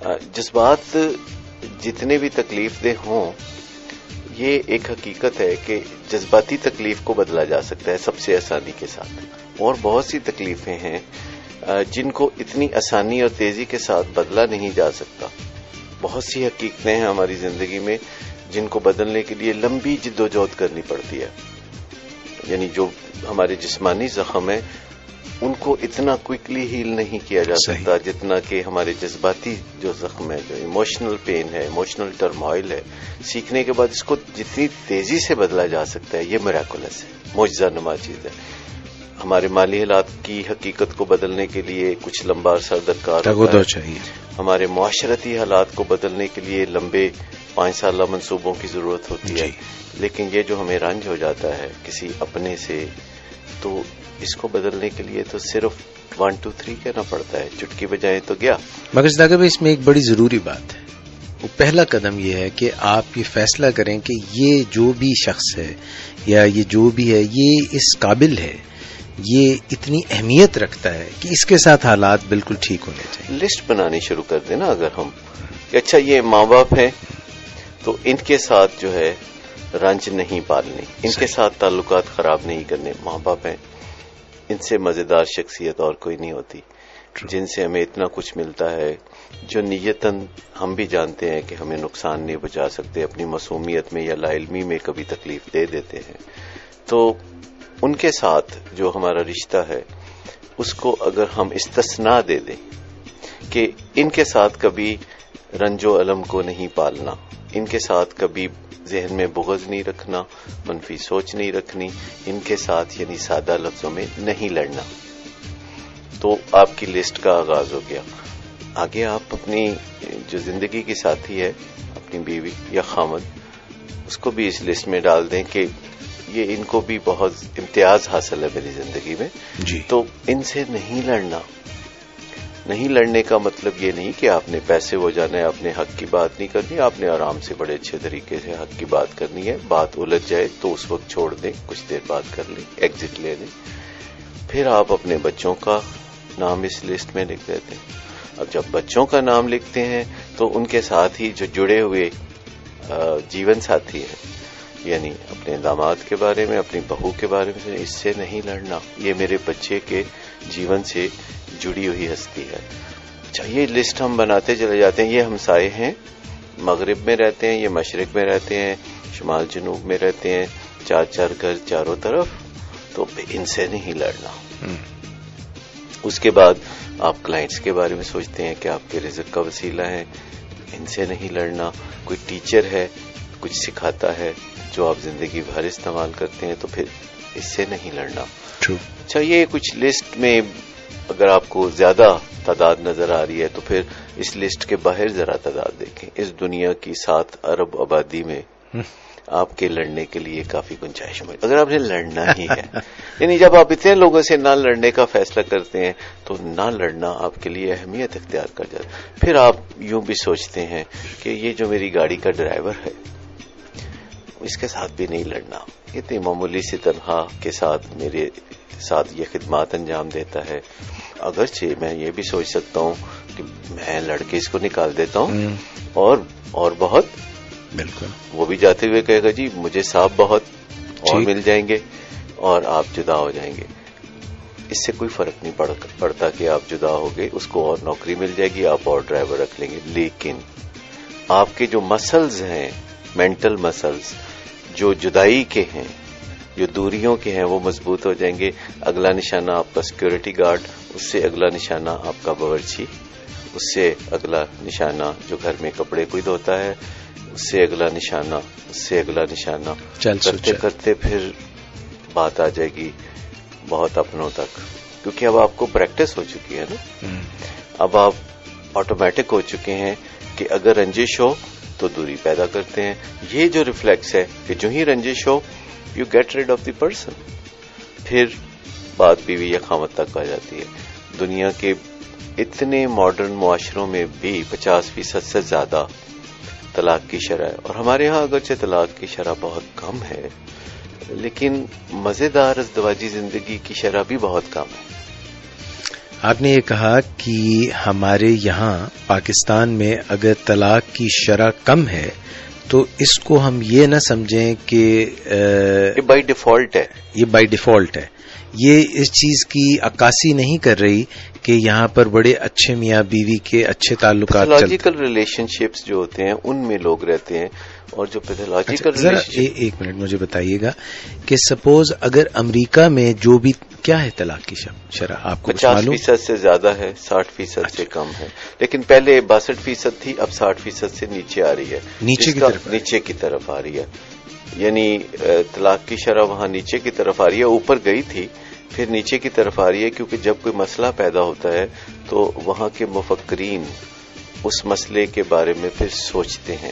جذبات جتنے بھی تکلیف دہ ہوں، یہ ایک حقیقت ہے کہ جذباتی تکلیف کو بدلا جا سکتا ہے سب سے آسانی کے ساتھ، اور بہت سی تکلیفیں ہیں جن کو اتنی آسانی اور تیزی کے ساتھ بدلا نہیں جا سکتا. بہت سی حقیقتیں ہیں ہماری زندگی میں جن کو بدلنے کے لیے لمبی جدوجہد کرنی پڑتی ہے. یعنی جو ہمارے جسمانی زخم ہیں ان کو اتنا کوئکلی ہیل نہیں کیا جا سکتا جتنا کہ ہمارے جذباتی جو زخم ہے، جو ایموشنل پین ہے، ایموشنل ٹرموائل ہے، سیکھنے کے بعد اس کو جتنی تیزی سے بدلا جا سکتا ہے، یہ میراکولس ہے، معجزہ نما چیز ہے. ہمارے مالی حالات کی حقیقت کو بدلنے کے لیے کچھ لمبا عرصہ درکار ہوتا ہے. ہمارے معاشرتی حالات کو بدلنے کے لیے لمبے 5 سالہ منصوبوں کی ضرورت ہوتی ہے. لیکن یہ جو ہمیں رنج ہو جاتا ہے کسی اپنے سے، تو اس کو بدلنے کے لیے تو صرف 1 2 3 کہنا پڑتا ہے، چٹکی بجائیں تو گیا. مگر صداقت بھائی، اس میں ایک بڑی ضروری بات ہے. وہ پہلا قدم یہ ہے کہ آپ یہ فیصلہ کریں کہ یہ جو بھی شخص ہے یا یہ جو بھی ہے یہ اس قابل ہے، یہ اتنی اہمیت رکھتا ہے کہ اس کے ساتھ حالات بالکل ٹھیک ہونے چاہیے. لسٹ بنانی شروع کر دینا اگر ہم کہ اچھا یہ ماں باپ ہیں تو ان کے ساتھ جو ہے رنج نہیں پالنی، ان کے ساتھ تعلقات خراب نہیں کرنے. ماں باپ ہیں، ان سے مزیدار شخصیت اور کوئی نہیں ہوتی جن سے ہمیں اتنا کچھ ملتا ہے، جو نیتاً ہم بھی جانتے ہیں کہ ہمیں نقصان نہیں پہنچا سکتے، اپنی معصومیت میں یا لا علمی میں کبھی تکلیف دے دیتے ہیں. تو ان کے ساتھ جو ہمارا رشتہ ہے اس کو اگر ہم استثناء دے دیں کہ ان کے ساتھ کبھی رنج و الم کو نہیں پالنا، ان کے ساتھ کبھی ذہن میں بغض نہیں رکھنا، منفی سوچ نہیں رکھنی، ان کے ساتھ یعنی سادہ لفظوں میں نہیں لڑنا، تو آپ کی لسٹ کا آغاز ہو گیا. آگے آپ اپنی جو زندگی کی ساتھی ہے، اپنی بیوی یا خامد، اس کو بھی اس لسٹ میں ڈال دیں کہ یہ ان کو بھی بہت امتیاز حاصل ہے میری زندگی میں. تو ان سے نہیں لڑنا. نہیں لڑنے کا مطلب یہ نہیں کہ آپ نے پیسے ہو جانا ہے، آپ نے حق کی بات نہیں کرنی، آپ نے آرام سے بڑے اچھے طریقے سے حق کی بات کرنی ہے. بات الجھ جائے تو اس وقت چھوڑ دیں، کچھ دیر بات کر لیں، ایگزٹ لے لیں. پھر آپ اپنے بچوں کا نام اس لسٹ میں لکھ دیتے ہیں. اب جب بچوں کا نام لکھتے ہیں تو ان کے ساتھ ہی جو جڑے ہوئے جیون ساتھی ہیں، یعنی اپنے داماد کے بارے میں، اپنی بہو کے بارے میں، اس سے نہیں لڑنا، یہ میرے بچے کے جیون سے جڑی ہوئی ہستی ہے. اچھا، یہ لسٹ ہم بناتے چلے جاتے ہیں. یہ ہمسائے ہیں، مغرب میں رہتے ہیں، یہ مشرق میں رہتے ہیں، شمال جنوب میں رہتے ہیں، 4 گھر چاروں طرف، تو ان سے نہیں لڑنا. اس کے بعد آپ کلائنٹس کے بارے میں سوچتے ہیں کہ آپ کے رزق کا وسیلہ ہے، ان سے نہیں لڑنا. کوئی ٹیچر ہے، کچھ سکھاتا ہے جو آپ زندگی بھر استعمال کرتے ہیں، تو پھر اس سے نہیں لڑنا. اچھا، یہ کچھ لسٹ میں اگر آپ کو زیادہ تعداد نظر آ رہی ہے تو پھر اس لسٹ کے باہر ذرا تعداد دیکھیں. اس دنیا کی 7 ارب آبادی میں آپ کے لڑنے کے لیے کافی گنجائش ہے اگر آپ نے لڑنا ہی ہے. یعنی جب آپ اتنے لوگوں سے نہ لڑنے کا فیصلہ کرتے ہیں تو نہ لڑنا آپ کے لیے اہمیت اختیار کر جاتا ہے. پھر آپ یوں بھی سوچتے ہیں کہ یہ جو میری گاڑی کا ڈرائیور ہے اس کے ساتھ بھی نہیں لڑنا، اتنی معمولی سی تنخواہ کے ساتھ میرے ساتھ یہ خدمات انجام دیتا ہے. اگرچہ میں یہ بھی سوچ سکتا ہوں کہ میں لڑکے اس کو نکال دیتا ہوں اور بہت بالکل وہ بھی جاتے ہوئے کہے گا جی مجھے صاحب بہت اور مل جائیں گے اور آپ جدا ہو جائیں گے. اس سے کوئی فرق نہیں پڑتا کہ آپ جدا ہو گئے، اس کو اور نوکری مل جائے گی، آپ اور ڈرائیور رکھ لیں گے. لیکن آپ کے جو مسلز ہیں، مینٹل مسلز جو جدائی کے ہیں، جو دوریوں کے ہیں، وہ مضبوط ہو جائیں گے. اگلا نشانہ آپ کا سیکورٹی گارڈ، اس سے اگلا نشانہ آپ کا باورچی، اس سے اگلا نشانہ جو گھر میں کپڑے کوئی دھوتا ہے، اس سے اگلا نشانہ، اس سے اگلا نشانہ، کرتے کرتے پھر بات آ جائے گی بہت اپنوں تک. کیونکہ اب آپ کو پریکٹس ہو چکی ہے نا، اب آپ آٹومیٹک ہو چکے ہیں کہ اگر رنجش ہو تو دوری پیدا کرتے ہیں. یہ جو ریفلیکس ہے کہ جو ہی رنجش ہو you get rid of the person, پھر بات بیوی یا خامد تک آ جاتی ہے. دنیا کے اتنے ماڈرن معاشروں میں بھی 50% سے زیادہ طلاق کی شرح ہے، اور ہمارے ہاں اگرچہ طلاق کی شرح بہت کم ہے لیکن مزیدار ازدواجی زندگی کی شرح بھی بہت کم ہے. آپ نے یہ کہا کہ ہمارے یہاں پاکستان میں اگر طلاق کی شرح کم ہے تو اس کو ہم یہ نہ سمجھیں کہ یہ بائی ڈیفالٹ ہے. یہ بائی ڈیفالٹ ہے. یہ اس چیز کی عکاسی نہیں کر رہی کہ یہاں پر بڑے اچھے میاں بیوی کے اچھے تعلقات پیتھولوجیکل ریلیشن شپس جو ہوتے ہیں ان میں لوگ رہتے ہیں. اور جو پیتھولوجیکل ایک منٹ مجھے بتائیے گا کہ سپوز اگر امریکہ میں جو بھی کیا ہے طلاق کی شرح آپ کو 50% سے زیادہ ہے, 60% سے کم ہے, لیکن پہلے 62% تھی, اب 60% سے نیچے آ رہی ہے, نیچے کی طرف آ رہی ہے. یعنی طلاق کی شرح وہاں نیچے کی طرف آ رہی ہے, اوپر گئی تھی پھر نیچے کی طرف آ رہی ہے, کیونکہ جب کوئی مسئلہ پیدا ہوتا ہے تو وہاں کے مفکرین اس مسئلے کے بارے میں پھر سوچتے ہیں.